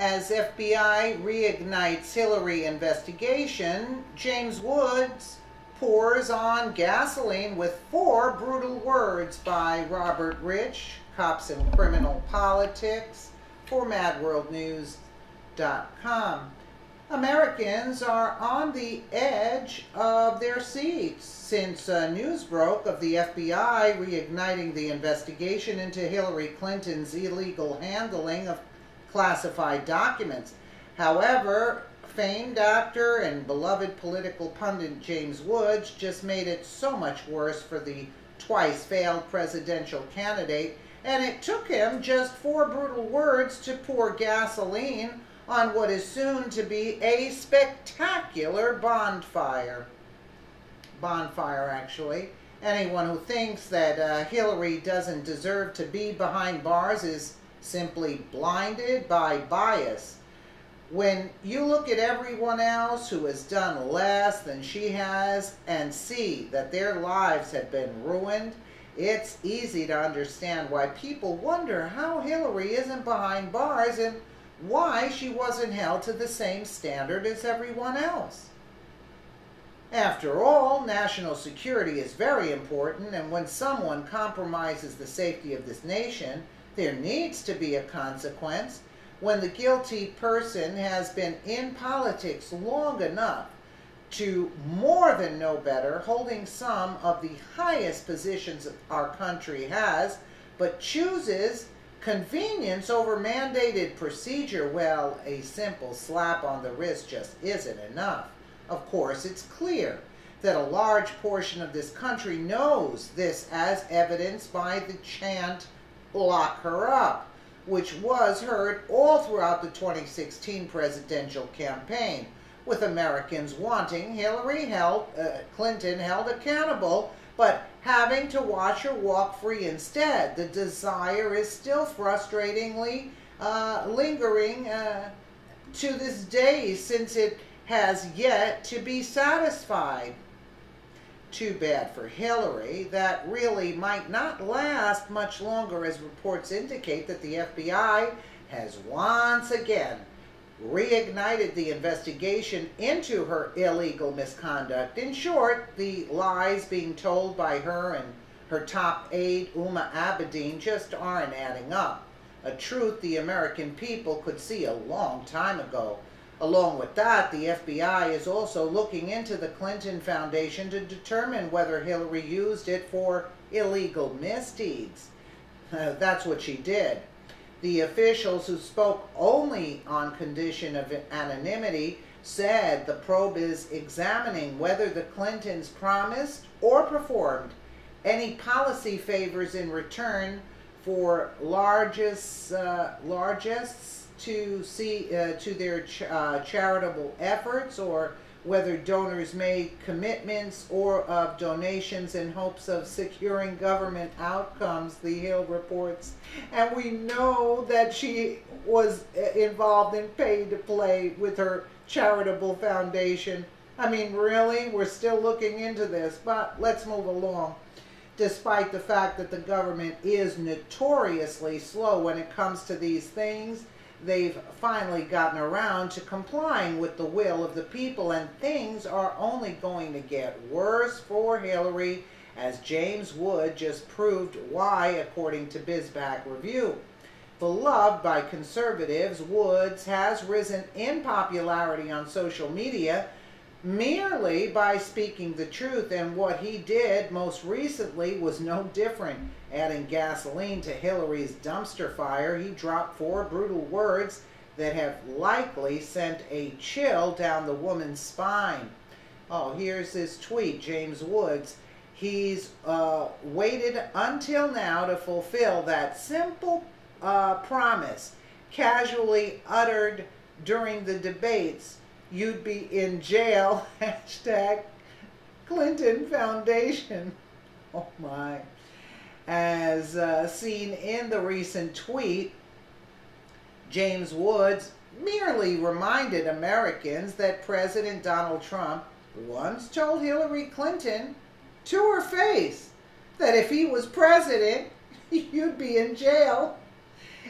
As FBI reignites Hillary investigation, James Woods pours on gasoline with 4 brutal words by Robert Rich, Cops and Criminal Politics, for MadWorldNews.com. Americans are on the edge of their seats since news broke of the FBI reigniting the investigation into Hillary Clinton's illegal handling of classified documents. However, famed actor and beloved political pundit James Woods just made it so much worse for the twice failed presidential candidate, and it took him just 4 brutal words to pour gasoline on what is soon to be a spectacular bonfire. Actually. Anyone who thinks that Hillary doesn't deserve to be behind bars is simply blinded by bias. When you look at everyone else who has done less than she has and see that their lives have been ruined, it's easy to understand why people wonder how Hillary isn't behind bars and why she wasn't held to the same standard as everyone else. After all, national security is very important, and when someone compromises the safety of this nation, there needs to be a consequence. When the guilty person has been in politics long enough to more than know better, holding some of the highest positions our country has, but chooses convenience over mandated procedure, well, a simple slap on the wrist just isn't enough. Of course, it's clear that a large portion of this country knows this, as evidenced by the chant, "Lock her up," which was heard all throughout the 2016 presidential campaign, with Americans wanting Hillary Clinton held accountable, but having to watch her walk free instead. The desire is still frustratingly lingering to this day, since it has yet to be satisfied. Too bad for Hillary. That really might not last much longer, as reports indicate that the FBI has once again reignited the investigation into her illegal misconduct. In short, the lies being told by her and her top aide, Uma Abedin, just aren't adding up. A truth the American people could see a long time ago. Along with that, the FBI is also looking into the Clinton Foundation to determine whether Hillary used it for illegal misdeeds. That's what she did. The officials, who spoke only on condition of anonymity, said the probe is examining whether the Clintons promised or performed any policy favors in return for largesse to their charitable efforts, or whether donors made commitments or of donations in hopes of securing government outcomes, the Hill reports. And we know that she was involved in pay-to-play with her charitable foundation. I mean, really? We're still looking into this, but let's move along. Despite the fact that the government is notoriously slow when it comes to these things, they've finally gotten around to complying with the will of the people, and things are only going to get worse for Hillary, as James Wood just proved why, according to BizBack Review. Beloved by conservatives, Woods has risen in popularity on social media merely by speaking the truth, and what he did most recently was no different. Adding gasoline to Hillary's dumpster fire, he dropped 4 brutal words that have likely sent a chill down the woman's spine. Oh, here's his tweet, James Woods. He's waited until now to fulfill that simple promise, casually uttered during the debates. You'd be in jail, hashtag Clinton Foundation. Oh my. As seen in the recent tweet, James Woods merely reminded Americans that President Donald Trump once told Hillary Clinton to her face that if he was president, you'd be in jail.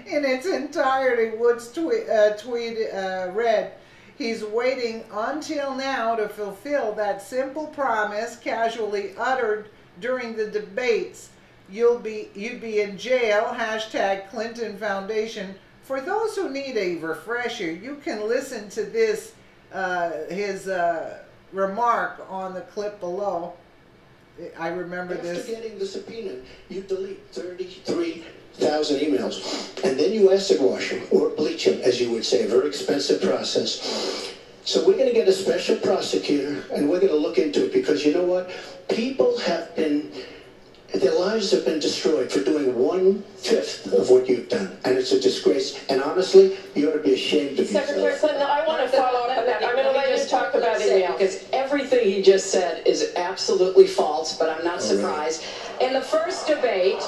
in its entirety. Woods read, he's waiting until now to fulfill that simple promise casually uttered during the debates. You'd be in jail, hashtag Clinton Foundation. For those who need a refresher, you can listen to this, his remark on the clip below. I remember this. After getting the subpoena, you delete 33,000 emails, and then you acid wash them, or bleach them, as you would say, a very expensive process. So we're going to get a special prosecutor, and we're going to look into it, because you know what? People have been, their lives have been destroyed for doing 1/5 of what you've done, and it's a disgrace. And honestly, you ought to be ashamed of yourself. Secretary Clinton, I want to follow up on that. I'm going to let you talk about email, because everything he just said is absolutely false, but I'm not surprised. In the first debate,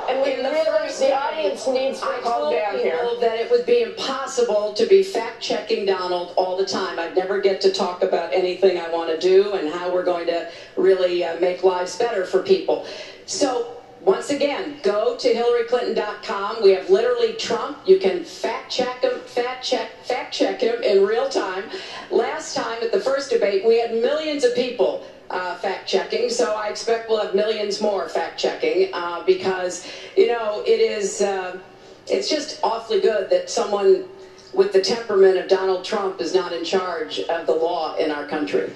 and the audience needs to calm down here. I told people that it would be impossible to be fact-checking Donald all the time. I'd never get to talk about anything I want to do and how we're going to really make lives better for people. So, once again, go to HillaryClinton.com. We have literally Trump. You can fact check him in real time. Last time at the first debate, we had millions of people fact checking. So I expect we'll have millions more fact checking because, you know, it's just awfully good that someone with the temperament of Donald Trump is not in charge of the law in our country.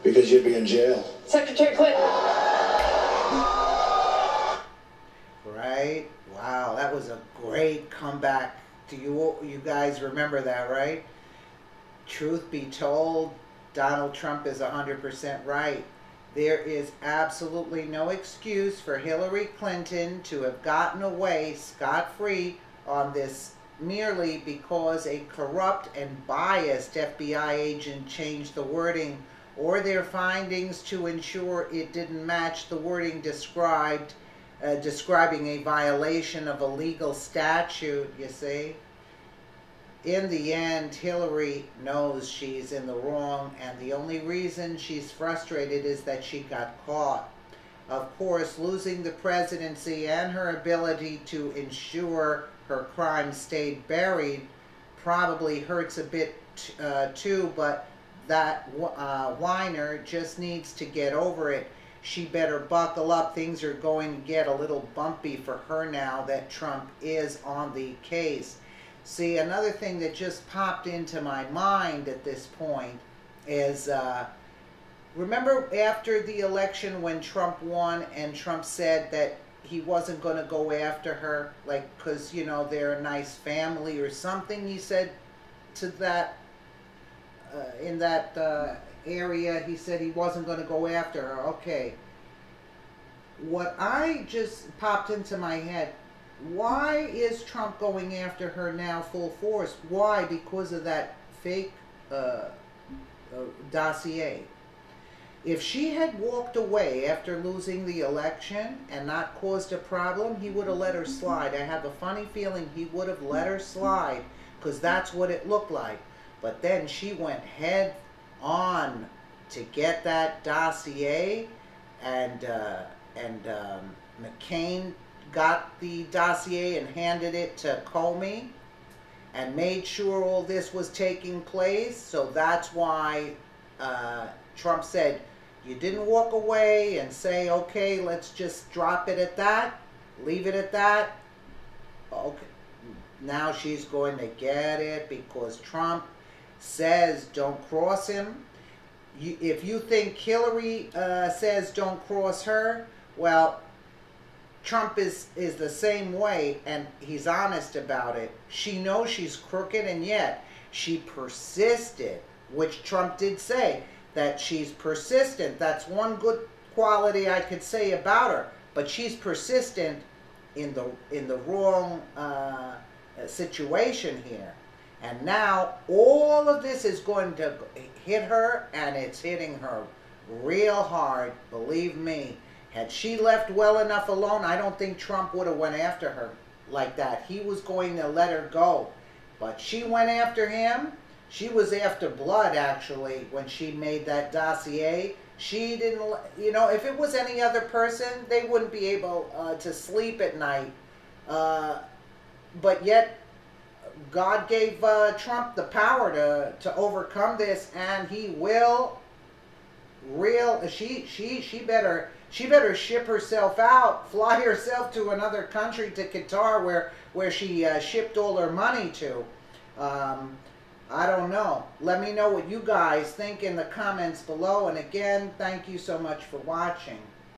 Because you'd be in jail. Secretary Clinton. Right? Wow, that was a great comeback. Do you guys remember that, right? Truth be told, Donald Trump is 100% right. There is absolutely no excuse for Hillary Clinton to have gotten away scot-free on this merely because a corrupt and biased FBI agent changed the wording or their findings to ensure it didn't match the wording describing a violation of a legal statute, you see. In the end, Hillary knows she's in the wrong, and the only reason she's frustrated is that she got caught. Of course, losing the presidency and her ability to ensure her crime stayed buried probably hurts a bit too, but that whiner just needs to get over it. She better buckle up. Things are going to get a little bumpy for her now that Trump is on the case. See, another thing that just popped into my mind at this point is, remember after the election when Trump won and Trump said that he wasn't going to go after her, like, because, you know, they're a nice family or something, he said to that, in that area, he said he wasn't going to go after her. Okay. What I just popped into my head, why is Trump going after her now full force? Why? Because of that fake dossier. If she had walked away after losing the election and not caused a problem, he would have let her slide. I have a funny feeling he would have let her slide because that's what it looked like. But then she went head on to get that dossier, and McCain got the dossier and handed it to Comey and made sure all this was taking place. So that's why Trump said, you didn't walk away and say, okay, let's just drop it at that, leave it at that. Okay, now she's going to get it because Trump says don't cross him. If you think Hillary says don't cross her, well, Trump is the same way, and he's honest about it. She knows she's crooked, and yet she persisted, which Trump did say, that she's persistent. That's one good quality I could say about her. But she's persistent in the wrong situation here. And now all of this is going to hit her, and it's hitting her real hard, believe me. Had she left well enough alone, I don't think Trump would have went after her like that. He was going to let her go. But she went after him. She was after blood, actually, when she made that dossier. She didn't, you know, if it was any other person, they wouldn't be able to sleep at night. But yet, God gave Trump the power to overcome this, and he will. She better ship herself out, fly herself to another country, to Qatar, where she shipped all her money to. I don't know. Let me know what you guys think in the comments below. And again, thank you so much for watching.